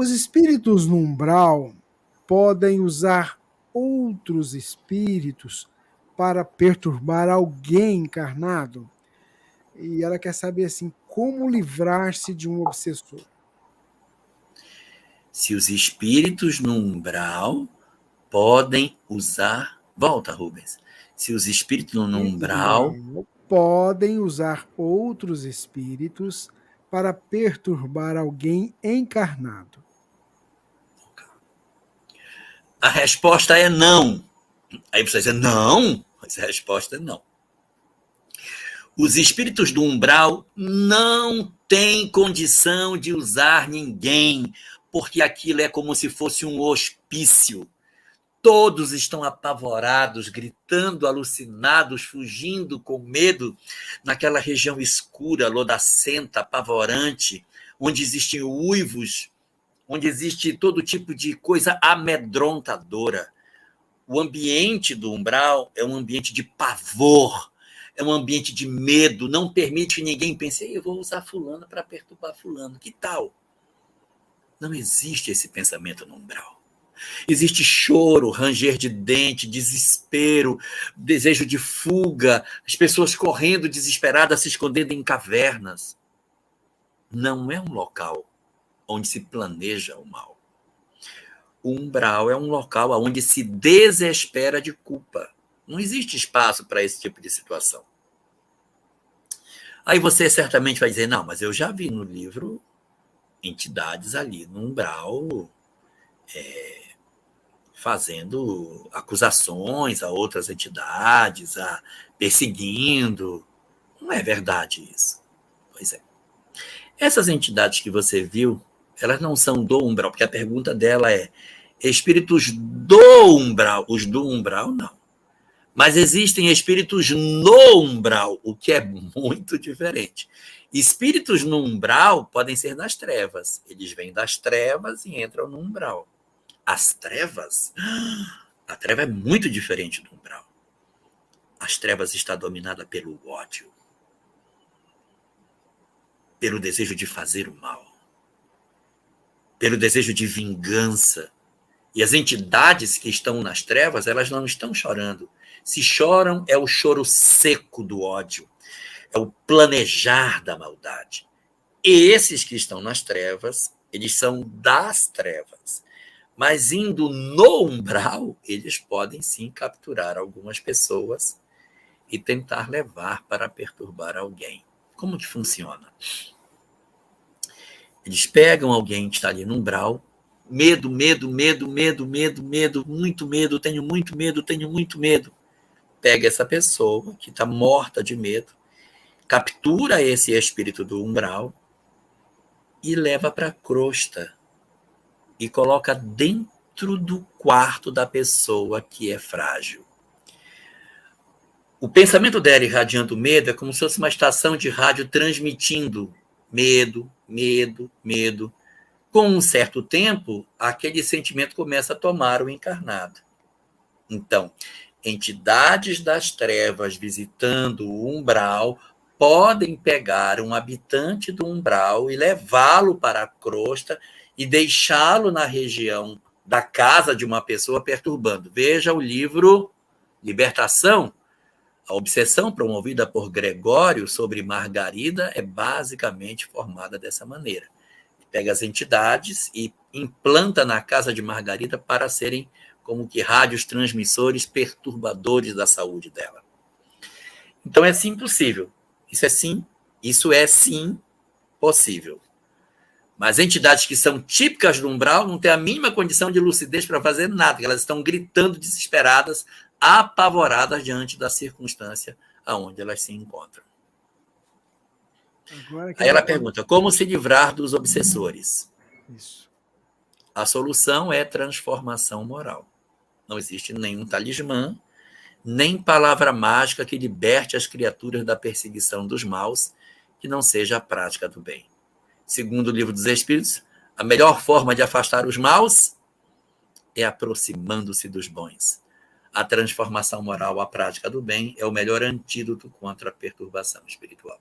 Os espíritos no umbral podem usar outros espíritos para perturbar alguém encarnado? E ela quer saber assim, como livrar-se de um obsessor. Se os espíritos no umbral podem usar. Volta, Rubens. Se os espíritos no umbral. Podem usar outros espíritos para perturbar alguém encarnado. A resposta é não. Aí você diz, não? Mas a resposta é não. Os espíritos do umbral não têm condição de usar ninguém, porque aquilo é como se fosse um hospício. Todos estão apavorados, gritando, alucinados, fugindo com medo naquela região escura, lodacenta, apavorante, onde existem uivos, onde existe todo tipo de coisa amedrontadora. O ambiente do umbral é um ambiente de pavor, é um ambiente de medo, não permite que ninguém pense, eu vou usar fulano para perturbar fulano, que tal? Não existe esse pensamento no umbral. Existe choro, ranger de dente, desespero, desejo de fuga, as pessoas correndo desesperadas, se escondendo em cavernas. Não é um local onde se planeja o mal. O umbral é um local onde se desespera de culpa. Não existe espaço para esse tipo de situação. Aí você certamente vai dizer, não, mas eu já vi no livro entidades ali no umbral fazendo acusações a outras entidades, perseguindo. Não é verdade isso. Pois é. Essas entidades que você viu, elas não são do umbral, porque a pergunta dela é espíritos do umbral. Os do umbral, não. Mas existem espíritos no umbral, o que é muito diferente. Espíritos no umbral podem ser das trevas. Eles vêm das trevas e entram no umbral. As trevas? A treva é muito diferente do umbral. As trevas está dominada pelo ódio, pelo desejo de fazer o mal, pelo desejo de vingança. E as entidades que estão nas trevas, elas não estão chorando. Se choram, é o choro seco do ódio, é o planejar da maldade. E esses que estão nas trevas, eles são das trevas. Mas indo no umbral, eles podem sim capturar algumas pessoas e tentar levar para perturbar alguém. Como que funciona? Eles pegam alguém que está ali no umbral, medo, medo, medo, medo, medo, medo, muito medo, tenho muito medo, tenho muito medo. Pega essa pessoa que está morta de medo, captura esse espírito do umbral e leva para a crosta e coloca dentro do quarto da pessoa que é frágil. O pensamento dela irradiando medo é como se fosse uma estação de rádio transmitindo medo, medo, medo. Com um certo tempo, aquele sentimento começa a tomar o encarnado. Então, entidades das trevas visitando o umbral podem pegar um habitante do umbral e levá-lo para a crosta e deixá-lo na região da casa de uma pessoa perturbando. Veja o livro Libertação. A obsessão promovida por Gregório sobre Margarida é basicamente formada dessa maneira. Pega as entidades e implanta na casa de Margarida para serem como que rádios transmissores perturbadores da saúde dela. Então é sim possível. Isso é sim possível. Mas entidades que são típicas do umbral não têm a mínima condição de lucidez para fazer nada. Elas estão gritando desesperadas, apavoradas diante da circunstância aonde elas se encontram. Aí ela pergunta, como se livrar dos obsessores? Isso. A solução é transformação moral. Não existe nenhum talismã, nem palavra mágica que liberte as criaturas da perseguição dos maus, que não seja a prática do bem. Segundo o Livro dos Espíritos, a melhor forma de afastar os maus é aproximando-se dos bons. A transformação moral, a prática do bem, é o melhor antídoto contra a perturbação espiritual.